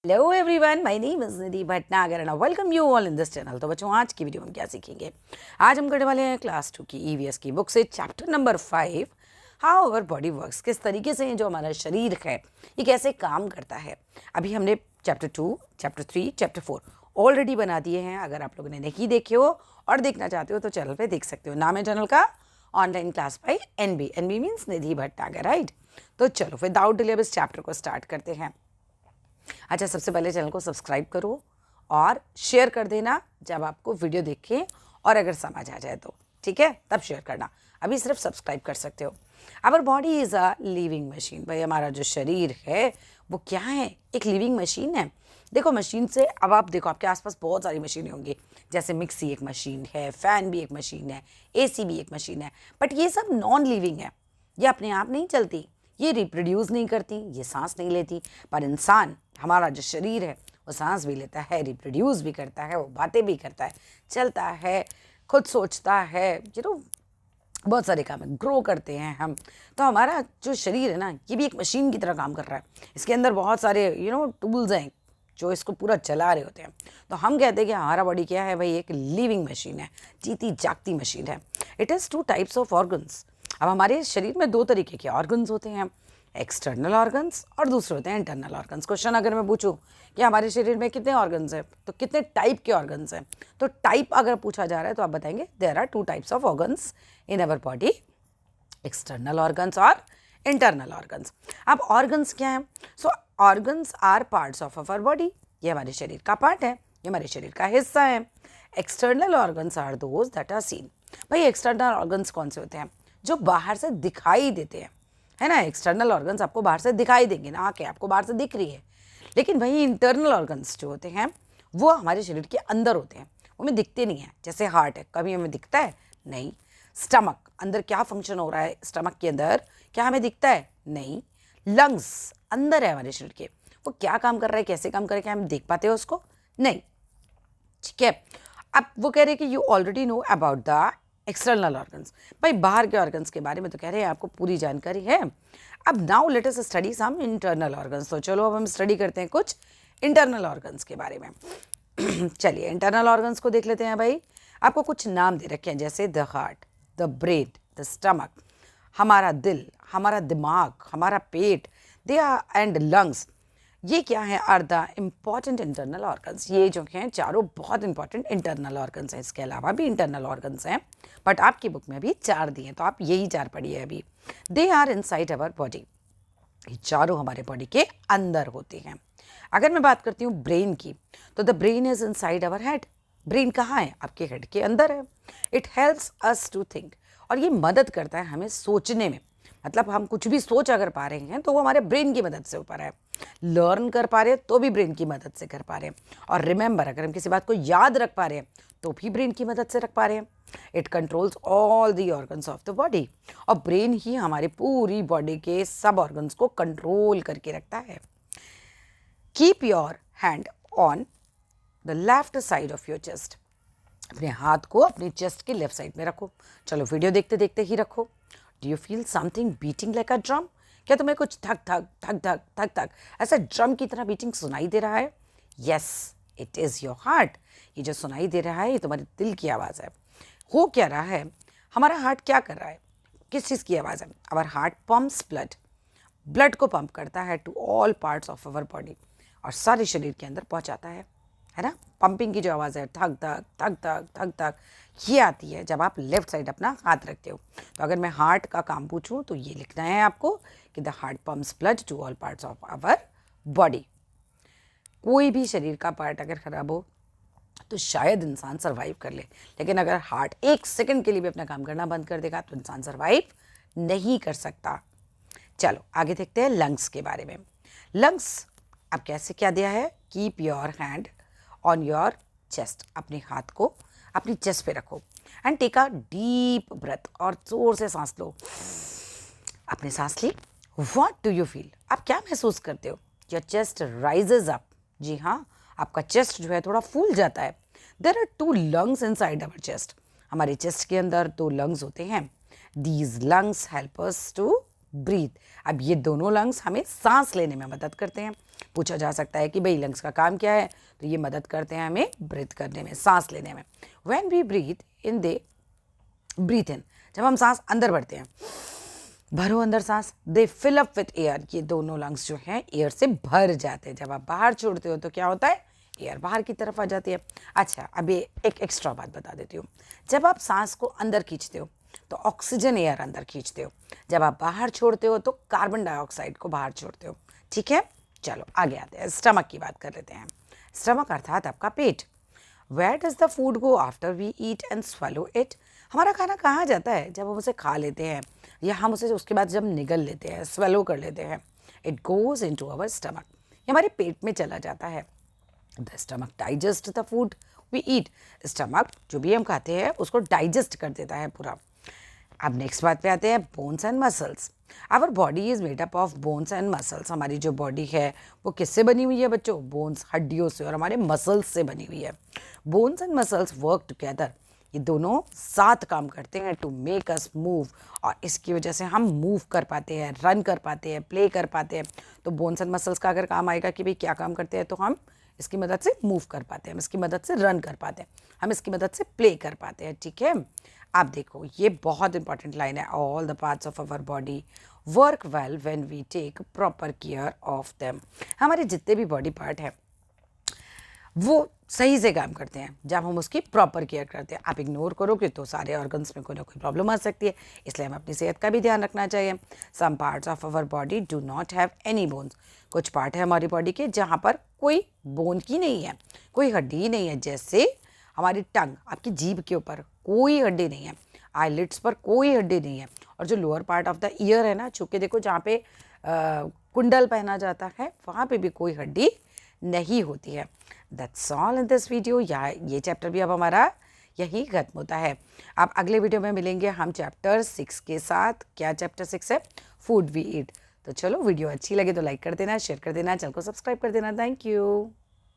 Hello everyone, my name is Nidhi Bhatnagar and welcome you all in this channel. तो बच्चों, आज की video में क्या सीखेंगे? आज हम करने वाले हैं क्लास 2 की ईवीएस की बुक से chapter number 5, how our body works. किस तरीके से जो हमारा शरीर है ये कैसे काम करता है। अभी हमने चैप्टर 2, चैप्टर 3, चैप्टर 4 ऑलरेडी बना दिए हैं। अगर आप लोगों ने नहीं देखे हो और देखना चाहते हो तो चैनल पर देख सकते हो। नाम है चैनल का online class by NB. NB means Nidhi Bhatnagar, right? तो चलो विदाउट डिले अब इस चैप्टर को स्टार्ट करते हैं। अच्छा, सबसे पहले चैनल को सब्सक्राइब करो और शेयर कर देना जब आपको वीडियो देखें और अगर समझ आ जाए तो, ठीक है? तब शेयर करना, अभी सिर्फ सब्सक्राइब कर सकते हो। Our body is a living machine. भाई, हमारा जो शरीर है वो क्या है? एक लिविंग मशीन है। देखो, मशीन से अब आप देखो, आपके आसपास बहुत सारी मशीनें होंगी, जैसे मिक्सी एक मशीन है, फ़ैन भी एक मशीन है, एसी भी एक मशीन है। बट ये सब नॉन लिविंग है, ये अपने आप नहीं चलती, ये रिप्रोड्यूस नहीं करती, ये सांस नहीं लेती। पर इंसान, हमारा जो शरीर है, वो सांस भी लेता है, रिप्रोड्यूस भी करता है, वो बातें भी करता है, चलता है, खुद सोचता है, बहुत सारे काम है, ग्रो करते हैं हम। तो हमारा जो शरीर है ना, ये भी एक मशीन की तरह काम कर रहा है। इसके अंदर बहुत सारे टूल्स हैं जो इसको पूरा चला रहे होते हैं। तो हम कहते हैं कि हमारा बॉडी क्या है भाई? एक लिविंग मशीन है, जीती जागती मशीन है। It is 2 types of organs. अब हमारे शरीर में 2 तरीके के ऑर्गन्स होते हैं, एक्सटर्नल ऑर्गन्स और दूसरे होते हैं इंटरनल ऑर्गन्स। क्वेश्चन अगर मैं पूछूं कि हमारे शरीर में कितने ऑर्गन्स हैं, तो कितने टाइप के ऑर्गन्स हैं, तो टाइप अगर पूछा जा रहा है तो आप बताएंगे there are 2 types of organs in our body, external organs और इंटरनल ऑर्गन्स। अब ऑर्गन्स क्या है? So organs are parts of our body. ये हमारे शरीर का पार्ट है, ये हमारे शरीर का हिस्सा है। External organs are those that are seen. भाई, एक्सटर्नल ऑर्गन्स कौन से होते हैं? जो बाहर से दिखाई देते हैं, है ना? एक्सटर्नल ऑर्गन्स आपको बाहर से दिखाई देंगे ना, आंखें आपको बाहर से दिख रही है। लेकिन वही इंटरनल ऑर्गन्स जो होते हैं वो हमारे शरीर के अंदर होते हैं, वो हमें दिखते नहीं हैं। जैसे हार्ट है, कभी हमें दिखता है? नहीं। स्टमक, अंदर क्या फंक्शन हो रहा है स्टमक के अंदर, क्या हमें दिखता है? नहीं। लंग्स अंदर है हमारे शरीर के, वो क्या काम कर रहा है, कैसे काम कर रहा है, क्या हम देख पाते हैं उसको? नहीं। ठीक है, अब वो कह रहे हैं कि you already know about the external organs. भाई, बाहर के ऑर्गन्स के बारे में तो कह रहे हैं आपको पूरी जानकारी है। अब now let us study some internal organs. तो चलो अब हम स्टडी करते हैं कुछ इंटरनल ऑर्गन्स के बारे में। चलिए इंटरनल ऑर्गन्स को देख लेते हैं। भाई, आपको कुछ नाम दे रखे हैं, जैसे the heart, the brain, the stomach, हमारा दिल, हमारा दिमाग, हमारा पेट, दे आर एंड लंग्स। ये क्या है? Are the important internal organs. ये जो हैं चारों बहुत इंपॉर्टेंट इंटरनल ऑर्गन्स हैं। इसके अलावा भी इंटरनल ऑर्गन्स हैं, बट आपकी बुक में अभी 4 दिए हैं, तो आप यही 4 पढ़िए अभी। They are inside our body. ये चारों हमारे बॉडी के अंदर होते हैं। अगर मैं बात करती हूँ ब्रेन की, तो the brain is inside our head. Brain कहाँ है? आपके हेड के अंदर है। It helps us to think, और ये मदद करता है हमें सोचने में। मतलब हम कुछ भी सोच अगर पा रहे हैं तो वो हमारे ब्रेन की मदद से हो पा रहा है। लर्न कर पा रहे हैं तो भी ब्रेन की मदद से कर पा रहे हैं। और रिमेंबर, अगर हम किसी बात को याद रख पा रहे हैं तो भी ब्रेन की मदद से रख पा रहे हैं। It controls all the organs of the body, और ब्रेन ही हमारी पूरी बॉडी के सब ऑर्गन्स को कंट्रोल करके रखता है। Keep your hand on the left side of your chest. अपने हाथ को अपने चेस्ट के लेफ्ट साइड में रखो। चलो वीडियो देखते देखते ही रखो। Do you feel something beating like a drum? क्या तुम्हें कुछ धक धक धक धक धक धक ऐसा ड्रम की तरह बीटिंग सुनाई दे रहा है? Yes, it is your heart. ये जो सुनाई दे रहा है ये तुम्हारे दिल की आवाज़ है। हो क्या रहा है? हमारा हार्ट क्या कर रहा है? किस चीज़ की आवाज़ है? Our heart pumps blood. Blood को पंप करता है to all parts of our body, और सारे शरीर के अंदर पहुंचाता है ना? पंपिंग की जो आवाज़ है, धक धक धक धक धक धक, ये आती है जब आप लेफ्ट साइड अपना हाथ रखते हो। तो अगर मैं हार्ट का काम पूछूं तो ये लिखना है आपको कि the heart pumps blood to all parts of our body. कोई भी शरीर का पार्ट अगर खराब हो तो शायद इंसान सर्वाइव कर ले, लेकिन अगर हार्ट 1 सेकंड के लिए भी अपना काम करना बंद कर देगा तो इंसान सर्वाइव नहीं कर सकता। चलो आगे देखते हैं लंग्स के बारे में। लंग्स अब कैसे क्या दिया है? Keep your hand on your chest. अपने हाथ को अपनी चेस्ट पे रखो and take a deep breath, और जोर से सांस लो। आपने सांस ली, व्हाट डू यू फील? आप क्या महसूस करते हो? Your chest rises up. जी हाँ, आपका चेस्ट जो है थोड़ा फूल जाता है। There are 2 lungs inside our chest. हमारे चेस्ट के अंदर 2 लंग्स होते हैं। These lungs help us to breathe. अब ये दोनों लंग्स हमें सांस लेने में मदद करते हैं। पूछा जा सकता है कि भाई लंग्स का काम क्या है, तो ये मदद करते हैं हमें ब्रीथ करने में, सांस लेने में। व्हेन वी ब्रीथ इन, जब हम सांस अंदर भरते हैं, भरो अंदर सांस, दे फिल अप विथ एयर, ये दोनों लंग्स जो हैं एयर से भर जाते हैं। जब आप बाहर छोड़ते हो तो क्या होता है, एयर बाहर की तरफ आ जाती है। अच्छा, अभी एक एक्स्ट्रा बात बता देती हूँ। जब आप सांस को अंदर खींचते हो तो ऑक्सीजन एयर अंदर खींचते हो, जब आप बाहर छोड़ते हो तो कार्बन डाइऑक्साइड को बाहर छोड़ते हो। ठीक है, चलो आगे आते हैं, स्टमक की बात कर लेते हैं। स्टमक अर्थात आपका पेट। Where does the food go after we eat and swallow it, हमारा खाना कहाँ जाता है जब हम उसे खा लेते हैं या हम उसे उसके बाद जब निगल लेते हैं, स्वेलो कर लेते हैं। It goes into our stomach, ये हमारे पेट में चला जाता है। The stomach digest the food we eat, stomach जो भी हम खाते हैं उसको डाइजेस्ट कर देता है पूरा। अब नेक्स्ट बात पे आते हैं, bones and muscles. Our body is made up of bones and muscles, हमारी जो बॉडी है वो किससे बनी हुई है बच्चों, बोन्स हड्डियों से और हमारे मसल्स से बनी हुई है। Bones and muscles work together, ये दोनों साथ काम करते हैं टू मेक अस मूव, और इसकी वजह से हम मूव कर पाते हैं, रन कर पाते हैं, प्ले कर पाते हैं। तो बोन्स एंड मसल्स का अगर काम आएगा कि भाई क्या काम करते हैं, तो हम इसकी मदद से मूव कर पाते हैं, हम इसकी मदद से रन कर पाते हैं, हम इसकी मदद से प्ले कर पाते हैं। ठीक है, आप देखो ये बहुत इंपॉर्टेंट लाइन है, all the parts of our body work well when we take proper care of them, हमारे जितने भी बॉडी पार्ट हैं वो सही से काम करते हैं जब हम उसकी प्रॉपर केयर करते हैं। आप इग्नोर करोगे तो सारे ऑर्गन्स में कोई ना कोई प्रॉब्लम आ सकती है, इसलिए हमें अपनी सेहत का भी ध्यान रखना चाहिए। Some parts of our body do not have any bones, कुछ पार्ट है हमारी बॉडी के जहाँ पर कोई बोन की नहीं है, कोई हड्डी ही नहीं है। जैसे हमारी टंग, आपकी जीभ के ऊपर कोई हड्डी नहीं है, आईलिड्स पर कोई हड्डी नहीं है, और जो lower part of the year है ना, छू के देखो जहाँ पे कुंडल पहना जाता है वहाँ पे भी कोई हड्डी नहीं होती है। That's all in this video, या ये चैप्टर भी अब हमारा यही खत्म होता है। अब अगले वीडियो में मिलेंगे हम चैप्टर 6 के साथ। क्या चैप्टर 6 है, फूड वी ईट। तो चलो, वीडियो अच्छी लगे तो लाइक कर देना, शेयर कर देना, चैनल को सब्सक्राइब कर देना। Thank you.